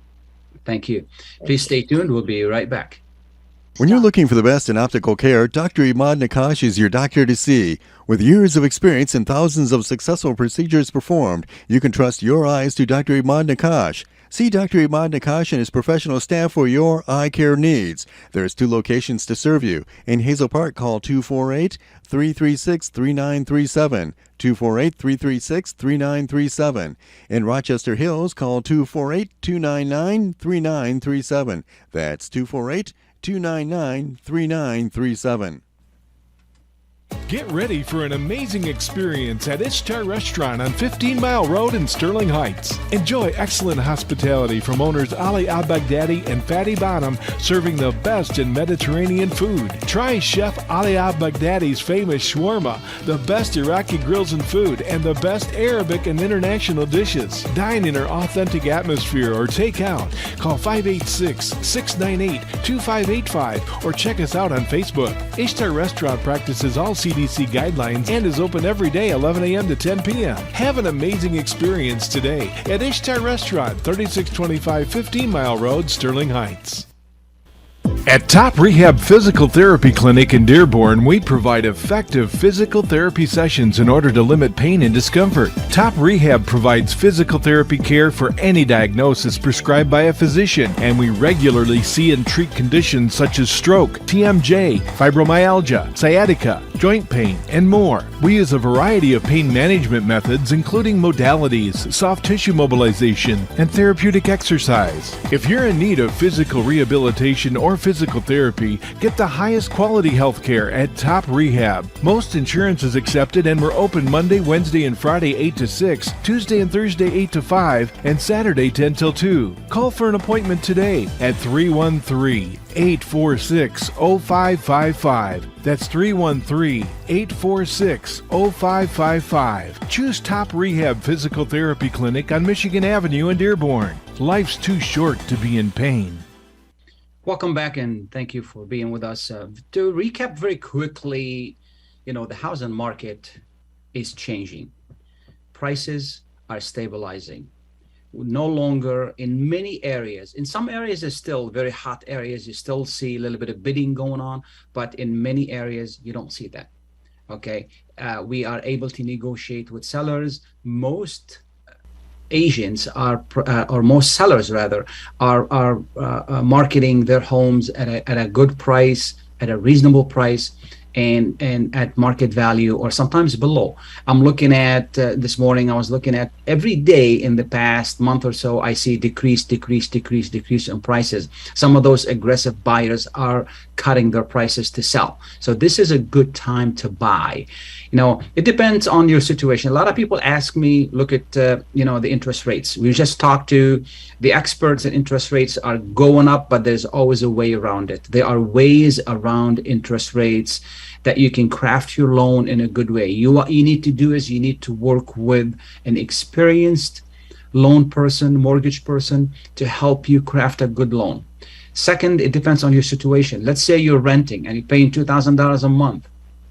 Thank you. Please stay tuned. We'll be right back. When you're looking for the best in optical care, Dr. Imad Nakash is your doctor to see. With years of experience and thousands of successful procedures performed, you can trust your eyes to Dr. Imad Nakash. See Dr. Imad Nakash and his professional staff for your eye care needs. There's 2 locations to serve you. In Hazel Park, call 248-336-3937. 248-336-3937. In Rochester Hills, call 248-299-3937. That's 248-299-3937. Get ready for an amazing experience at Ishtar Restaurant on 15 Mile Road in Sterling Heights. Enjoy excellent hospitality from owners Ali Al-Baghdadi and Fatty Bonham, serving the best in Mediterranean food. Try Chef Ali Al-Baghdadi's famous shawarma, the best Iraqi grills and food, and the best Arabic and international dishes. Dine in our authentic atmosphere or take out. Call 586-698-2585 or check us out on Facebook. Ishtar Restaurant practices all CDC guidelines and is open every day 11 a.m. to 10 p.m. Have an amazing experience today at Ishtar Restaurant, 3625 15 Mile Road, Sterling Heights. At Top Rehab Physical Therapy Clinic in Dearborn, we provide effective physical therapy sessions in order to limit pain and discomfort. Top Rehab provides physical therapy care for any diagnosis prescribed by a physician, and we regularly see and treat conditions such as stroke, TMJ, fibromyalgia, sciatica, joint pain, and more. We use a variety of pain management methods, including modalities, soft tissue mobilization, and therapeutic exercise. If you're in need of physical rehabilitation or physical therapy, get the highest quality health care at Top Rehab. Most insurance is accepted, and we're open Monday, Wednesday, and Friday 8 to 6, Tuesday and Thursday 8 to 5, and Saturday 10 till 2. Call for an appointment today at 313-846-0555. That's 313-846-0555. Choose Top Rehab Physical Therapy Clinic on Michigan Avenue in Dearborn. Life's too short to be in pain. Welcome back, and thank you for being with us. To recap very quickly, the housing market is changing. Prices are stabilizing. No longer in many areas. In some areas, there's still very hot areas. You still see a little bit of bidding going on, but in many areas, you don't see that. Okay, we are able to negotiate with sellers. Most agents or most sellers rather, are marketing their homes at a good price, at a reasonable price, and at market value, or sometimes below. I'm looking at this morning, I was looking at every day in the past month or so, I see decrease in prices. Some of those aggressive buyers are cutting their prices to sell. So this is a good time to buy. It depends on your situation. A lot of people ask me, look at the interest rates. We just talked to the experts, and interest rates are going up, but there's always a way around it. There are ways around interest rates that you can craft your loan in a good way. What you need to do is you need to work with an experienced loan person, mortgage person, to help you craft a good loan. Second, it depends on your situation. Let's say you're renting and you're paying $2,000 a month.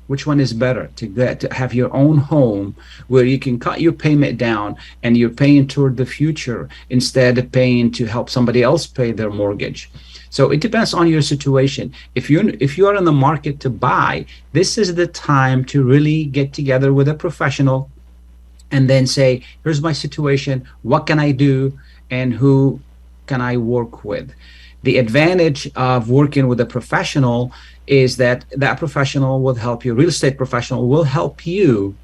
Which one is better, to have your own home where you can cut your payment down and you're paying toward the future instead of paying to help somebody else pay their mortgage? So it depends on your situation. If you are in the market to buy, this is the time to really get together with a professional and then say, here's my situation, what can I do, and who can I work with? The advantage of working with a professional is that professional will help you, real estate professional will help you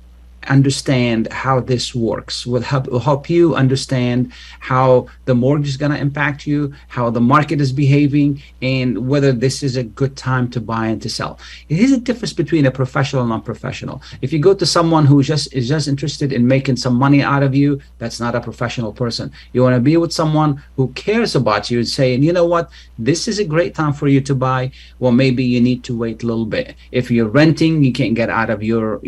understand how this works, will help you understand how the mortgage is going to impact you, how the market is behaving, and whether this is a good time to buy and to sell. It is a difference between a professional and non-professional. If you go to someone who is just interested in making some money out of you, that's not a professional person. You want to be with someone who cares about you and saying, you know what, this is a great time for you to buy. Well, maybe you need to wait a little bit. If you're renting, you can't get out of your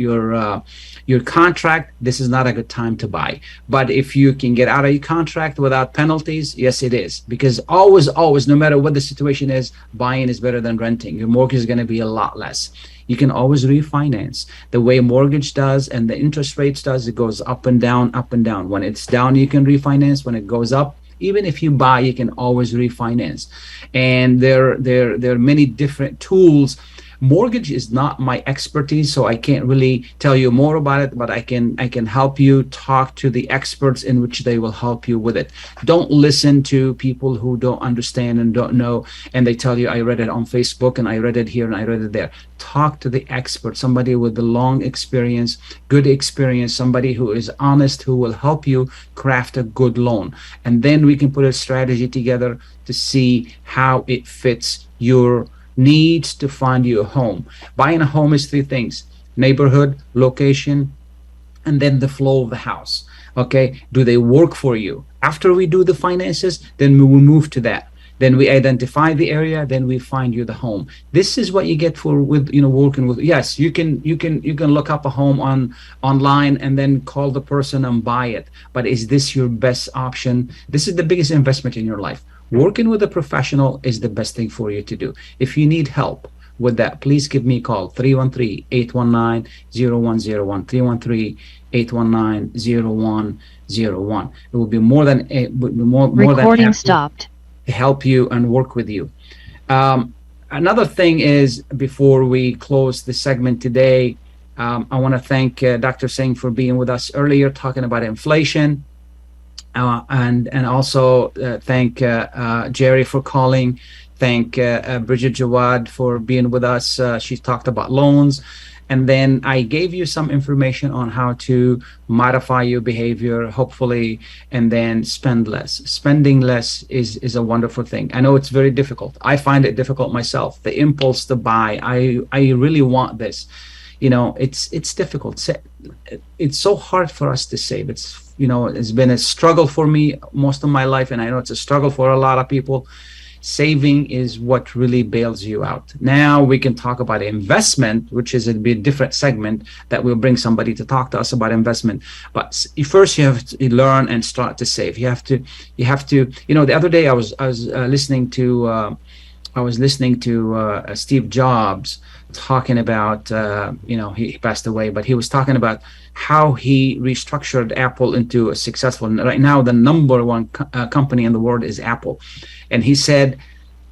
contract, this is not a good time to buy. But if you can get out of your contract without penalties, yes, it is. Because always, no matter what the situation is, buying is better than renting. Your mortgage is going to be a lot less. You can always refinance. The way mortgage does and the interest rates does, it goes up and down, up and down. When it's down, you can refinance. When it goes up, even if you buy, you can always refinance. And there are many different tools. Mortgage is not my expertise, so I can't really tell you more about it, but I can help you talk to the experts in which they will help you with it. Don't listen to people who don't understand and don't know, and they tell you, I read it on Facebook and I read it here and I read it there. Talk to the expert, somebody with the long experience, good experience, somebody who is honest, who will help you craft a good loan. And then we can put a strategy together to see how it fits your needs to find you a home. Buying a home is three things: neighborhood, location, and then the flow of the house. Okay, do they work for you? After we do the finances, then we will move to that. Then we identify the area, then we find you the home. This is what you get with working with. Yes, you can look up a home online and then call the person and buy it. But is this your best option? This is the biggest investment in your life. Working with a professional is the best thing for you to do. If you need help with that, please give me a call, 313-819-0101, 313-819-0101. It will be more than Recording than stopped. to help you and work with you. another thing is, before we close the segment today, I want to thank Dr. Singh for being with us earlier, talking about inflation, and also thank Jerry for calling. Thank Bridget Jawad for being with us. She talked about loans. And then I gave you some information on how to modify your behavior, hopefully, and then spend less. Spending less is a wonderful thing. I know it's very difficult. I find it difficult myself. The impulse to buy, I really want this. You know, it's difficult. It's so hard for us to save. It's, you know, it's been a struggle for me most of my life, and I know it's a struggle for a lot of people. Saving is what really bails you out. Now we can talk about investment, which is a bit different segment that will bring somebody to talk to us about investment. But first, you have to learn and start to save. You have to. You know, the other day I was listening to Steve Jobs talking about, you know, he passed away, but he was talking about how he restructured Apple into a successful. Right now, the number one company in the world is Apple. And he said,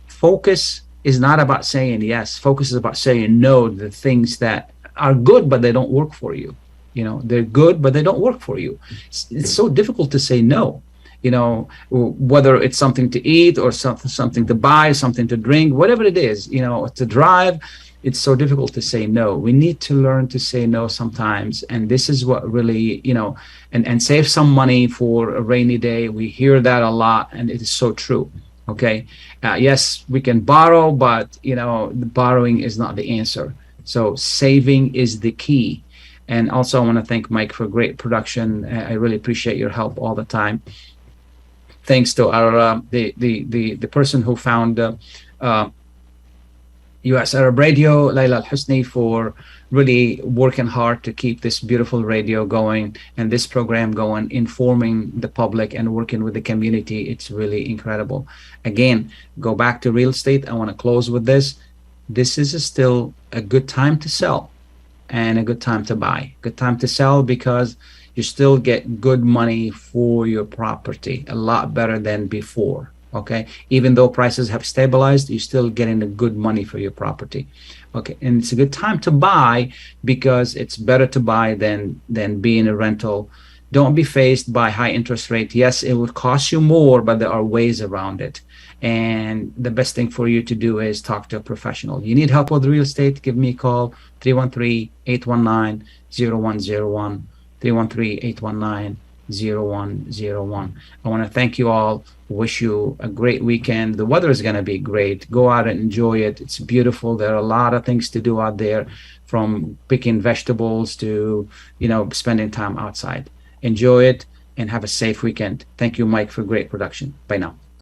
focus is not about saying yes. Focus is about saying no to the things that are good, but they don't work for you. You know, they're good, but they don't work for you. It's so difficult to say no. You know, whether it's something to eat or something to buy, something to drink, whatever it is, you know, to drive, it's so difficult to say no. We need to learn to say no sometimes. And this is what really, you know, and save some money for a rainy day. We hear that a lot, and it is so true. Okay. Yes, we can borrow, but, you know, the borrowing is not the answer. So saving is the key. And also, I want to thank Mike for great production. I really appreciate your help all the time. Thanks to our the person who found U.S. Arab Radio, Layla Al-Husni, for really working hard to keep this beautiful radio going and this program going, informing the public and working with the community. It's really incredible. Again, go back to real estate. I want to close with this. This is still a good time to sell and a good time to buy. Good time to sell because you still get good money for your property, a lot better than before. Okay, even though prices have stabilized, you're still getting a good money for your property. Okay, and it's a good time to buy because it's better to buy than be in a rental. Don't be faced by high interest rate. Yes, it would cost you more, but there are ways around it. And the best thing for you to do is talk to a professional. You need help with real estate? Give me a call, 313-819-0101, 313-819-0101. I want to thank you all. Wish you a great weekend. The weather is going to be great. Go out and enjoy it. It's beautiful. There are a lot of things to do out there, from picking vegetables to, you know, spending time outside. Enjoy it and have a safe weekend. Thank you, Mike, for great production. Bye now.